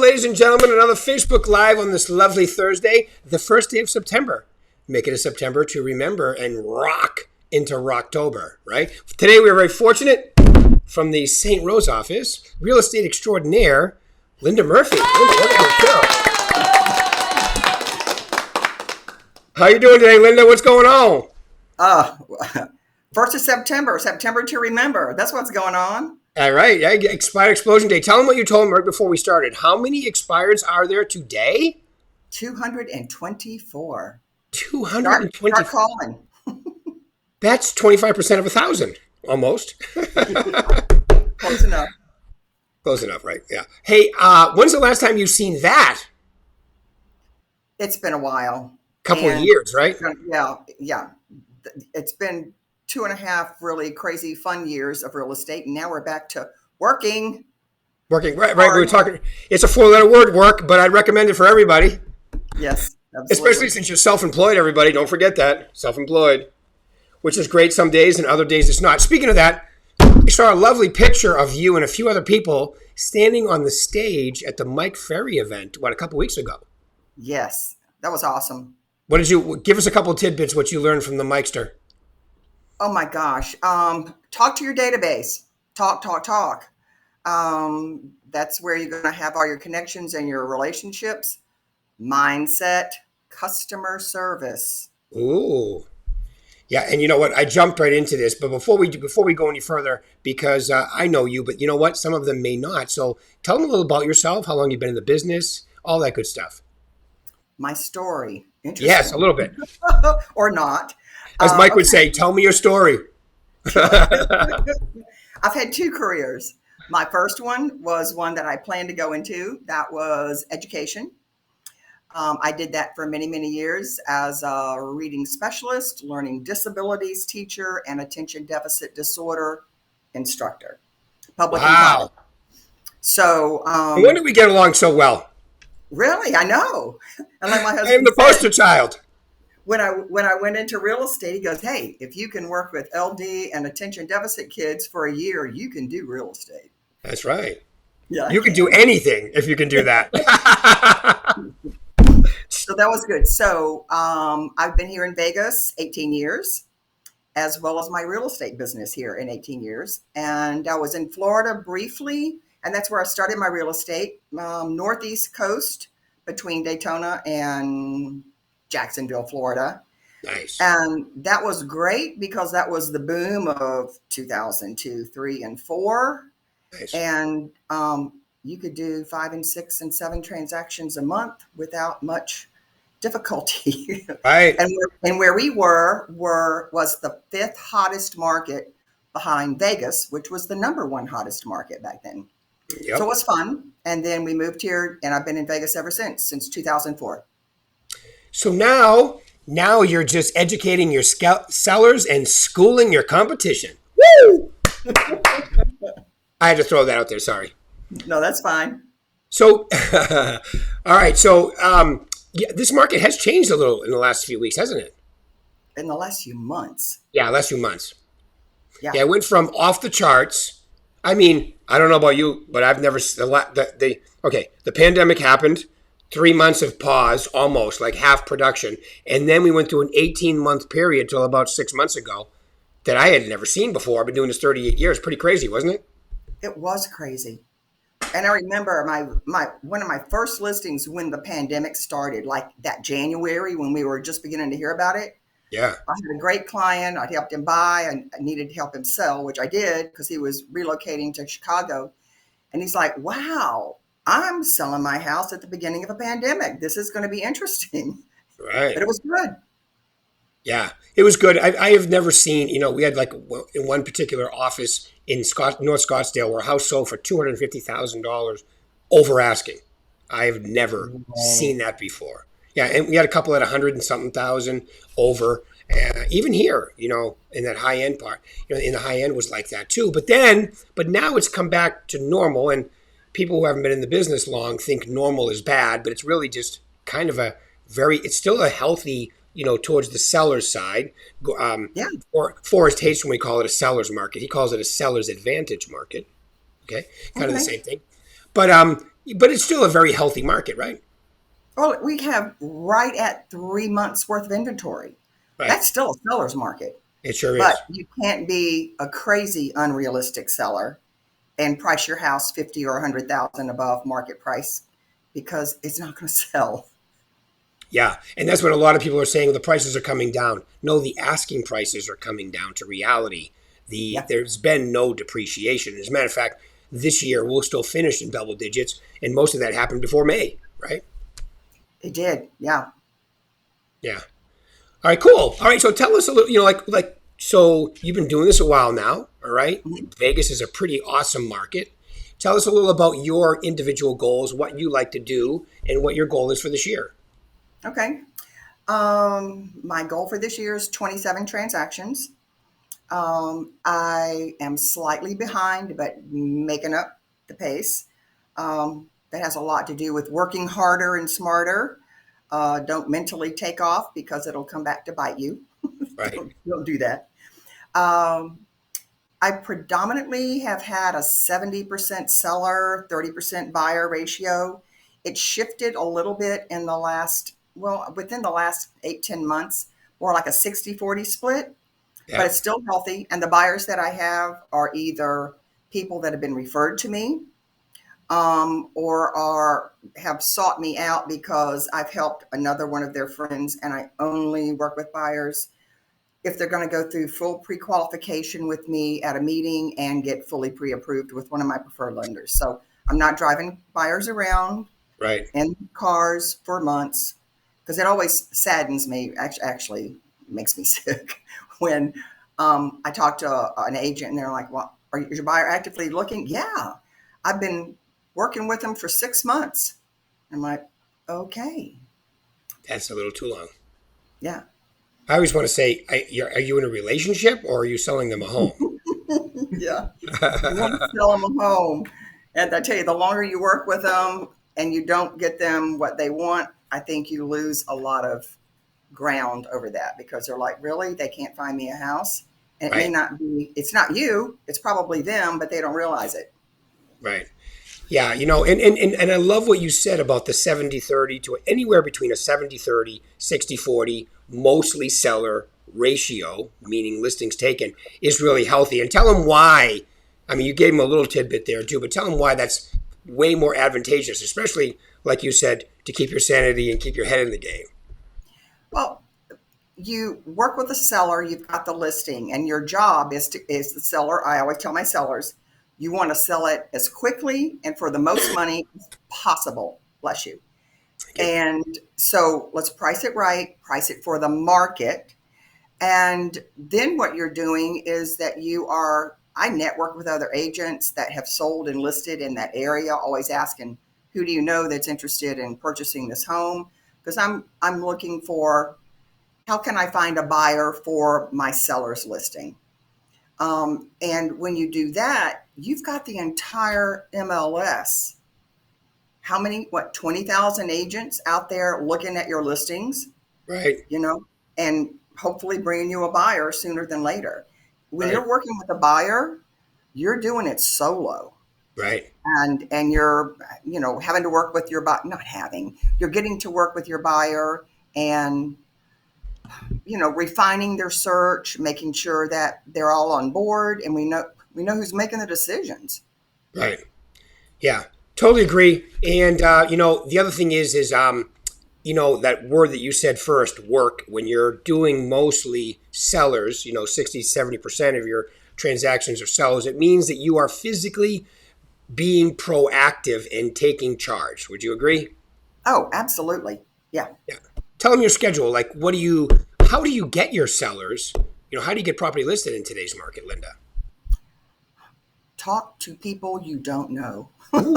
ladies and gentlemen. Another Facebook Live on this lovely Thursday, the first day of September. Make it a September to remember and rock into Rocktober, right? Today we are very fortunate from the St. Rose office, real estate extraordinaire, Linda Murphy. Linda, welcome to the show. How you doing today, Linda? What's going on? 1st of September to remember. That's what's going on. All right. Yeah, Expired Explosion Day. Tell them what you told them right before we started. How many expireds are there today? 224. 224. Start calling. That's 25% of 1,000, almost. Close enough. Close enough, right? Yeah. Hey, when's the last time you've seen that? It's been a while. Couple of years, right? Yeah. It's been 2.5 really crazy fun years of real estate, and now we're back to working. Right. We were talking. It's a 4-letter word, work, but I'd recommend it for everybody. Yes, absolutely. Especially since you're self-employed. Everybody, don't forget that self-employed, which is great some days, and other days it's not. Speaking of that, I saw a lovely picture of you and a few other people standing on the stage at the Mike Ferry event. A couple weeks ago? Yes, that was awesome. What did you give us? A couple of tidbits. What you learned from the Mikester? Oh my gosh. Talk to your database. Talk. That's where you're going to have all your connections and your relationships. Mindset, customer service. Ooh. Yeah, and you know what? I jumped right into this, but before we go any further, because I know you, but you know what? Some of them may not. So tell them a little about yourself, how long you've been in the business, all that good stuff. My story. Interesting. Yes, a little bit. Or not. As Mike would say, tell me your story. I've had 2 careers. My first one was one that I planned to go into. That was education. I did that for many, many years as a reading specialist, learning disabilities teacher, and attention deficit disorder instructor. Public and private. So, no wonder we get along so well. Really, I know. And like my husband I am the poster child. When I went into real estate, he goes, "Hey, if you can work with LD and attention deficit kids for a year, you can do real estate." That's right. Yeah, you can do anything if you can do that. So that was good. So I've been here in Vegas 18 years, as well as my real estate business here in 18 years. And I was in Florida briefly, and that's where I started my real estate, Northeast coast between Daytona and Jacksonville, Florida. Nice. And that was great because that was the boom of 2002, 3, and 4. Nice. And you could do 5 and 6 and 7 transactions a month without much difficulty. Right. And where we was the 5th hottest market behind Vegas, which was the number 1 hottest market back then. Yep. So it was fun. And then we moved here, and I've been in Vegas ever since 2004. So now you're just educating your sellers and schooling your competition. Woo! I had to throw that out there. Sorry. No, that's fine. So, all right. So, this market has changed a little in the last few weeks, hasn't it? In the last few months. Yeah, last few months. Yeah, it went from off the charts. I mean, I don't know about you, but I've never the pandemic happened. 3 months of pause, almost like half production. And then we went through an 18-month period till about 6 months ago that I had never seen before. I've been doing this 38 years. Pretty crazy, wasn't it? It was crazy. And I remember one of my first listings when the pandemic started, like that January when we were just beginning to hear about it. Yeah. I had a great client. I helped him buy. I needed to help him sell, which I did because he was relocating to Chicago. And he's like, "Wow, I'm selling my house at the beginning of a pandemic. This is going to be interesting." Right. But it was good. Yeah, it was good. I have never seen, we had like in one particular office in North Scottsdale where a house sold for $250,000 over asking. I have never seen that before. Yeah, and we had a couple at 100 and something thousand over. Even here, in that high end part, in the high end was like that too. But now it's come back to normal, and people who haven't been in the business long think normal is bad, but it's really just kind of it's still a healthy, towards the seller's side. Forrest hates when we call it a seller's market. He calls it a seller's advantage market. Okay, kind of the same thing. But But it's still a very healthy market, right? Well, we have right at 3 months worth of inventory. Right. That's still a seller's market, It sure but is. you can't be a crazy unrealistic seller and price your house 50 or 100,000 above market price because it's not going to sell. Yeah, and that's what a lot of people are saying. The prices are coming down. No, the asking prices are coming down to reality. Yeah, There's been no depreciation. As a matter of fact, this year we'll still finish in double digits, and most of that happened before May, right? it did. Yeah. Yeah. All right, cool. All right, so tell us a little. So you've been doing this a while now. All right, Mhm. Vegas is a pretty awesome market. Tell us a little about your individual goals, what you like to do, and what your goal is for this year. Okay. My goal for this year is 27 transactions. I am slightly behind, but making up the pace. That has a lot to do with working harder and smarter. Don't mentally take off because it'll come back to bite you. Right. Don't do that. Um, I predominantly have had a 70% seller, 30% buyer ratio. It shifted a little bit in the last, well, within the last 8, 10 months, more like a 60-40 split, but Yeah. it's still healthy. And the buyers that I have are either people that have been referred to me, or are have sought me out because I've helped another one of their friends, and I only work with buyers if they're going to go through full pre-qualification with me at a meeting and get fully pre-approved with one of my preferred lenders. So I'm not driving buyers around Right. in cars for months because it always saddens me. Actually, makes me sick when I talk to an agent and they're like, "Well, is your buyer actively looking?" Yeah, I've been working with them for 6 months. I'm like, okay, That's a little too long. yeah. I always want to say, are you in a relationship or are you selling them a home? Yeah. You want to sell them a home. And I tell you, the longer you work with them and you don't get them what they want, I think you lose a lot of ground over that because they're like, really? They can't find me a house? And it may Right. not be, it's not you, it's probably them, but they don't realize it. Right. Yeah, and I love what you said about the 70-30 to anywhere between a 70-30, 60-40, mostly seller ratio, meaning listings taken, is really healthy. And tell them why. I mean, you gave them a little tidbit there too, but tell them why that's way more advantageous, especially, like you said, to keep your sanity and keep your head in the game. Well, you work with a seller, you've got the listing, and your job is the seller. I always tell my sellers, you want to sell it as quickly and for the most money as possible. Bless you. Thank you. And so let's price it right, price it for the market. And then what you're doing is that I network with other agents that have sold and listed in that area, always asking, who do you know that's interested in purchasing this home? Because I'm looking for, how can I find a buyer for my seller's listing? And when you do that, you've got the entire MLS. How many, what, 20,000 agents out there looking at your listings, Right. you know, and hopefully bringing you a buyer sooner than later. When Right. you're working with a buyer, you're doing it solo. Right. And you're, having to work with your buyer, not having, you're getting to work with your buyer and, refining their search, making sure that they're all on board and we know who's making the decisions. Right. Yeah, totally agree. And the other thing is that word that you said first, work. When you're doing mostly sellers, 60-70% of your transactions are sellers. It means that you are physically being proactive and taking charge. Would you agree? Oh, absolutely. Yeah. Yeah. Tell them your schedule. Like, how do you get your sellers? How do you get property listed in today's market, Linda? Talk to people you don't know. Ooh,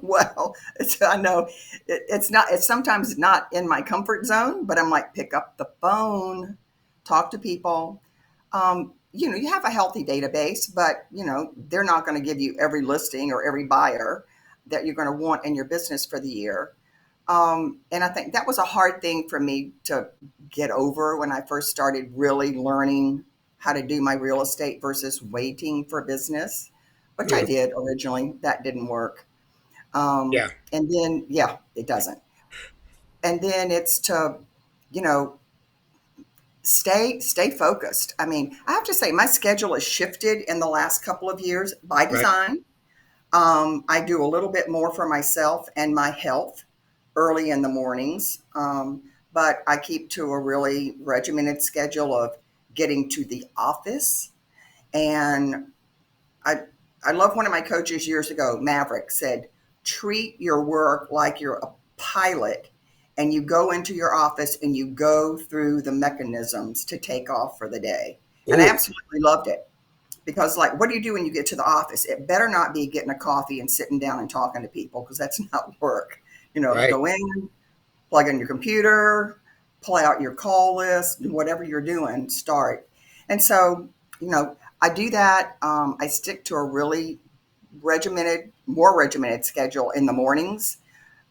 Well, I know it's sometimes not in my comfort zone, but I'm like, pick up the phone, talk to people. You have a healthy database, but they're not going to give you every listing or every buyer that you're going to want in your business for the year. And I think that was a hard thing for me to get over when I first started really learning how to do my real estate versus waiting for business, which I yeah, did originally. That didn't work. Yeah. And then, yeah, it doesn't. And then it's to, you know, stay focused. I mean, I have to say my schedule has shifted in the last couple of years by Right. design. I do a little bit more for myself and my health early in the mornings, but I keep to a really regimented schedule of getting to the office. And I, I love one of my coaches years ago, Maverick, said, treat your work like you're a pilot and you go into your office and you go through the mechanisms to take off for the day. And I Ooh. absolutely loved it because, like, what do you do when you get to the office? It better not be getting a coffee and sitting down and talking to people because that's not work. Right. Go in, plug in your computer, pull out your call list, whatever you're doing, start. And so, I do that. I stick to a really more regimented schedule in the mornings.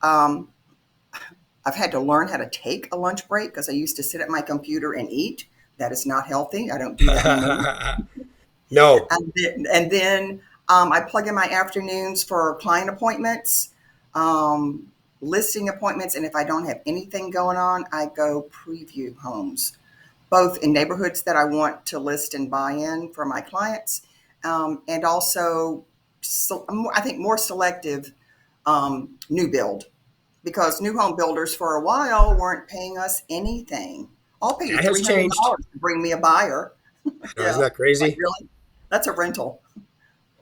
Um, I've had to learn how to take a lunch break because I used to sit at my computer and eat. That is not healthy. I don't do that anymore. No. And then I plug in my afternoons for client appointments, um, listing appointments, and if I don't have anything going on, I go preview homes, both in neighborhoods that I want to list and buy in for my clients, and also, I think, more selective new build because new home builders for a while weren't paying us anything. I'll pay you That has three hundred changed. dollars to bring me a buyer. No, isn't Yeah, that like crazy? really, that's a rental.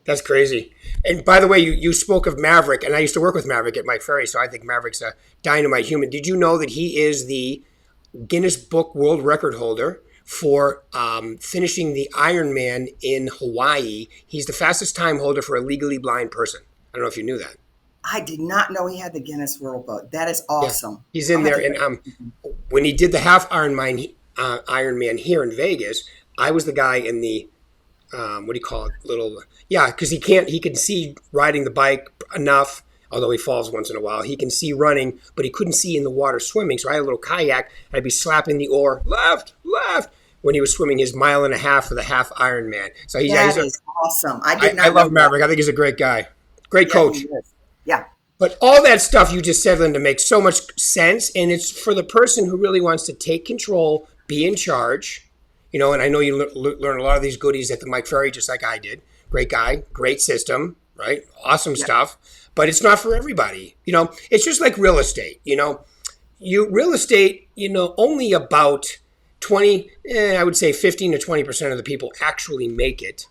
That's crazy. And by the way, you spoke of Maverick, and I used to work with Maverick at Mike Ferry, so I think Maverick's a dynamite human. Did you know that he is the Guinness Book World Record holder for finishing the Ironman in Hawaii? He's the fastest time holder for a legally blind person. I don't know if you knew that. I did not know he had the Guinness World Book. That is Yeah, awesome. he's I'll in have there. to And check. when he did the half Ironman here in Vegas, I was the guy in the what do you call it? Little, yeah, because he can see riding the bike enough. Although he falls once in a while, he can see running, but he couldn't see in the water swimming. So I had a little kayak. And I'd be slapping the oar left, left when he was swimming his mile and a half for the half Ironman. So That is awesome. I did I not know love that. Maverick. I think he's a great guy, great Yeah, he coach. is. Yeah. But all that stuff you just said, Linda, makes so much sense. And it's for the person who really wants to take control, be in charge. And I know you learn a lot of these goodies at the Mike Ferry, just like I did. Great guy, great system, right? Awesome Yeah. stuff. But it's not for everybody. It's just like real estate. Real estate, only about 20, I would say 15 to 20% of the people actually make it.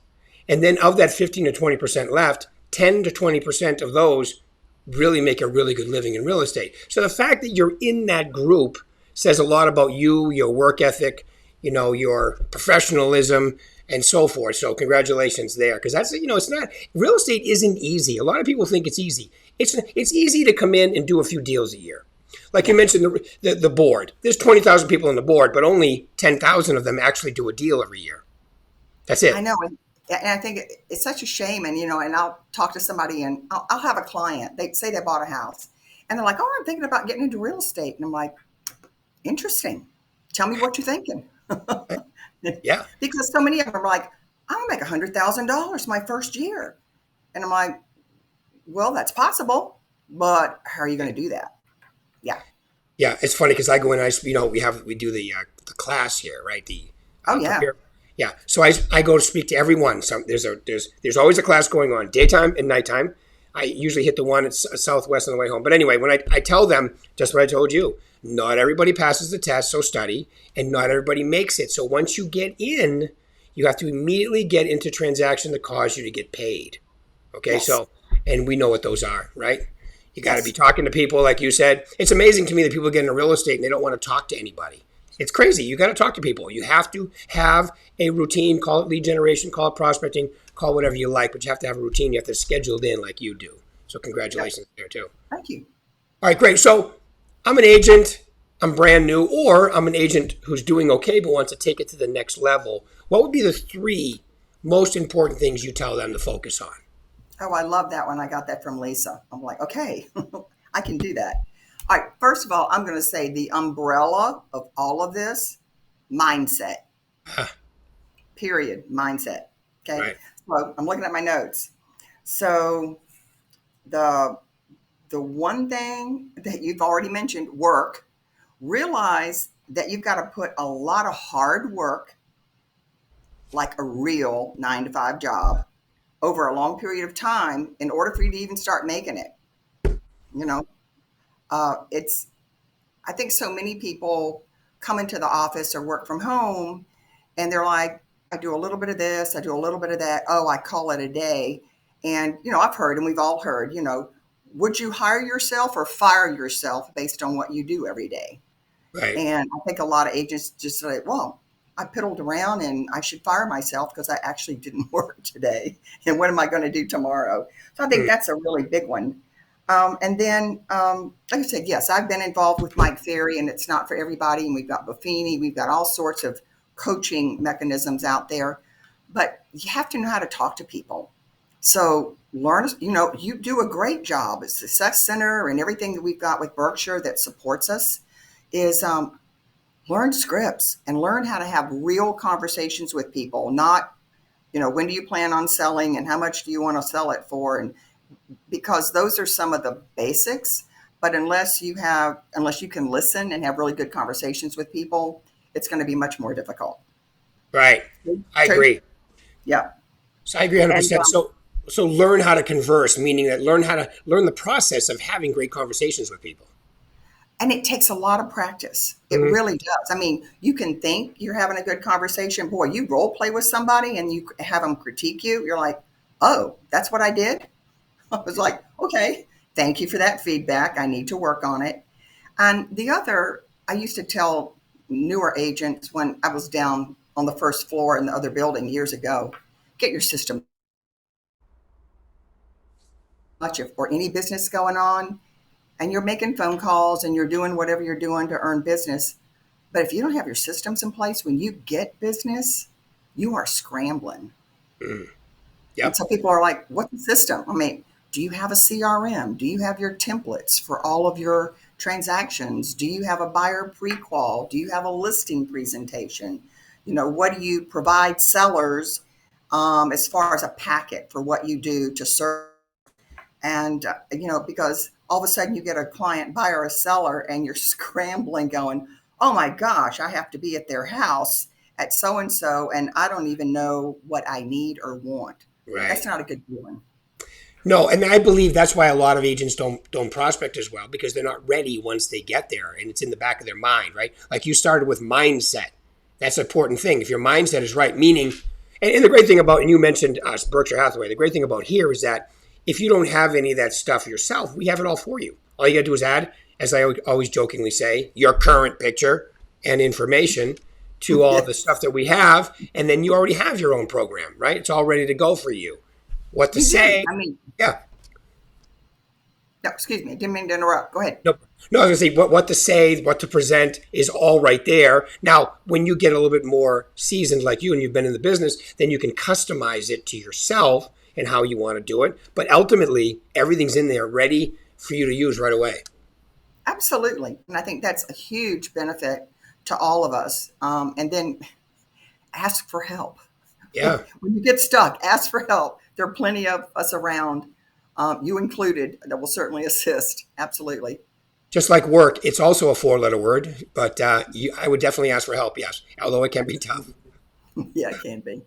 And then of that 15 to 20% left, 10 to 20% of those really make a really good living in real estate. So the fact that you're in that group says a lot about you, your work ethic, your professionalism, and so forth. So congratulations there, because it's not real estate isn't easy. A lot of people think it's easy. It's easy to come in and do a few deals a year. Like you Yeah. mentioned, the board. There's 20,000 people on the board, but only 10,000 of them actually do a deal every year. That's I it. know. And I think it's such a shame. And I'll talk to somebody and I'll have a client. They say they bought a house and they're like, oh, I'm thinking about getting into real estate. And I'm like, interesting. Tell me what you're thinking. Yeah. Because so many of them are like, I'm going to make $100,000 my first year. And I'm like, well, that's possible, but how are you going to do that? Yeah. Yeah, it's funny because I go in. We do the class here, right? The Oh, yeah. prepare. Yeah, so I go to speak to everyone. There's always a class going on, daytime and nighttime. I usually hit the one at Southwest on the way home. But anyway, when I tell them just what I told you, not everybody passes the test, so study, and not everybody makes it. So once you get in, you have to immediately get into transaction that cause you to get paid. Okay, Yes. so, and we know what those are, right? You got to be Yes. talking to people, like you said. It's amazing to me that people get into real estate and they don't want to talk to anybody. It's crazy. You got to talk to people. You have to have a routine. Call it lead generation, call it prospecting, call it whatever you like, but you have to have a routine. You have to schedule it in like you do. So Yep. congratulations there too. Thank you. All right, great. So I'm an agent. I'm brand new, or I'm an agent who's doing okay but wants to take it to the next level. What would be the three most important things you tell them to focus on? Oh, I love that one. I got that from Lisa. I'm like, okay, I can do that. All right. First of all, I'm going to say the umbrella of all of this mindset, period. Mindset. Okay. Right. So I'm looking at my notes. So the the one thing that you've already mentioned, work, realize that you've got to put a lot of hard work, like a real 9 to 5 job, over a long period of time in order for you to even start making it. You know, it's, I think so many people come into the office or work from home and they're like, I do a little bit of this, I do a little bit of that. Oh, I call it a day. And, I've heard, and we've all heard, would you hire yourself or fire yourself based on what you do every day? Right. And I think a lot of agents just say, well, I piddled around and I should fire myself because I actually didn't work today. And what am I going to do tomorrow? So I think Mm. that's a really big one. And then, like I said, yes, I've been involved with Mike Ferry, and it's not for everybody. And we've got Buffini, we've got all sorts of coaching mechanisms out there. But you have to know how to talk to people. So learn, you do a great job. It's Success Center and everything that we've got with Berkshire that supports us is learn scripts and learn how to have real conversations with people, not, when do you plan on selling and how much do you want to sell it for? And because those are some of the basics, but unless you can listen and have really good conversations with people, it's going to be much more difficult. Right. I True. agree. Yeah. So I agree And 100%. So learn how to converse, meaning that learn the process of having great conversations with people. it takes a lot of practice. It Mhm. really does. I mean, you can think you're having a good conversation. Boy, you role play with somebody and you have them critique you. You're like, oh, that's what I did. I was like, okay, thank you for that feedback. I need to work on it. And the other, I used to tell newer agents when I was down on the first floor in the other building years ago, get your system much or any business going on, and you're making phone calls and you're doing whatever you're doing to earn business. But if you don't have your systems in place, when you get business, you are scrambling. Mm. And Yep. so people are like, what's the system? I mean, do you have a CRM? Do you have your templates for all of your transactions? Do you have a buyer pre-qual? Do you have a listing presentation? What do you provide sellers as far as a packet for what you do to serve? And, because all of a sudden you get a client buyer, a seller, and you're scrambling going, oh my gosh, I have to be at their house at so and so, and I don't even know what I need or want. That's Right. not a good feeling. No, and I believe that's why a lot of agents don't prospect as well because they're not ready once they get there, and it's in the back of their mind, right? Like you started with mindset. That's an important thing. If your mindset is right, meaning, and the great thing about, and you mentioned us, Berkshire Hathaway. The great thing about here is that if you don't have any of that stuff yourself, we have it all for you. All you got to do is add, as I always jokingly say, your current picture and information to all the Yes, stuff that we have, and then you already have your own program, right? It's all ready to go for you. What to you do. say? I mean, Yeah. no, excuse me, didn't mean to interrupt. Go ahead. No, no, I was gonna say what to say, what to present is all right there. Now, when you get a little bit more seasoned like you and you've been in the business, then you can customize it to yourself and how you want to do it. But ultimately, everything's in there ready for you to use right away. Absolutely. And I think that's a huge benefit to all of us. And then ask for help. Yeah. When you get stuck, ask for help. There are plenty of us around, you included, that will certainly assist. Absolutely. Just like work, it's also a four-letter word, but I would definitely ask for help, yes, although it can be tough. Yeah, it can be.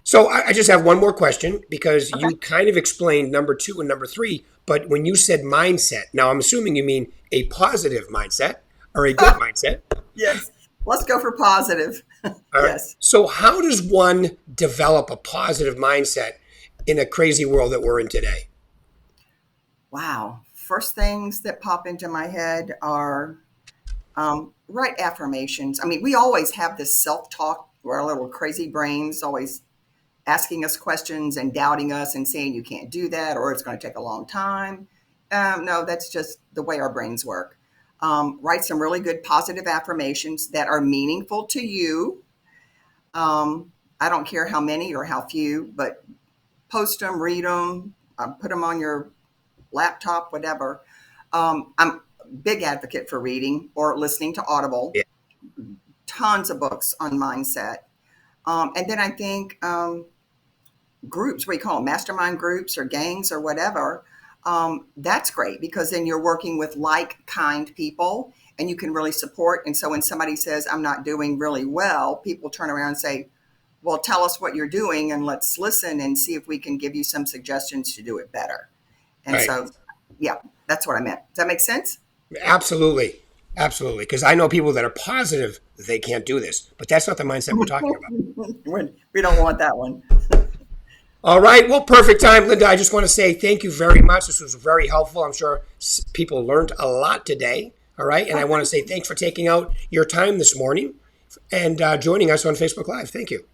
So I just have one more question because Okay. you kind of explained number two and number three, but when you said mindset, now I'm assuming you mean a positive mindset or a good mindset. Yes. Let's go for positive. All right. Yes. So how does one develop a positive mindset in a crazy world that we're in today? Wow. First things that pop into my head are write affirmations. I mean, we always have this self talk where our little crazy brains always asking us questions and doubting us and saying you can't do that or it's going to take a long time. No, that's just the way our brains work. Write some really good positive affirmations that are meaningful to you. I don't care how many or how few, but post them, read them, put them on your laptop, whatever. I'm a big advocate for reading or listening to Audible. Yeah. Tons of books on mindset. And then I think groups, we call them mastermind groups or gangs or whatever. That's great because then you're working with like kind people and you can really support. And so when somebody says, I'm not doing really well, people turn around and say, well, tell us what you're doing and let's listen and see if we can give you some suggestions to do it better. And Right. so, yeah, that's what I meant. Does that make sense? Absolutely. Absolutely. Because I know people that are positive that they can't do this, but that's not the mindset we're talking about. We don't want that one. All right. Well, perfect time, Linda. I just want to say thank you very much. This was very helpful. I'm sure people learned a lot today. All right. And I want to say thanks for taking out your time this morning and joining us on Facebook Live. Thank you.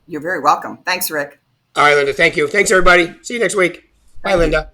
You're very welcome. Thanks, Rick. All right, Linda. Thank you. Thanks, everybody. See you next week. Bye, Thank you. Linda.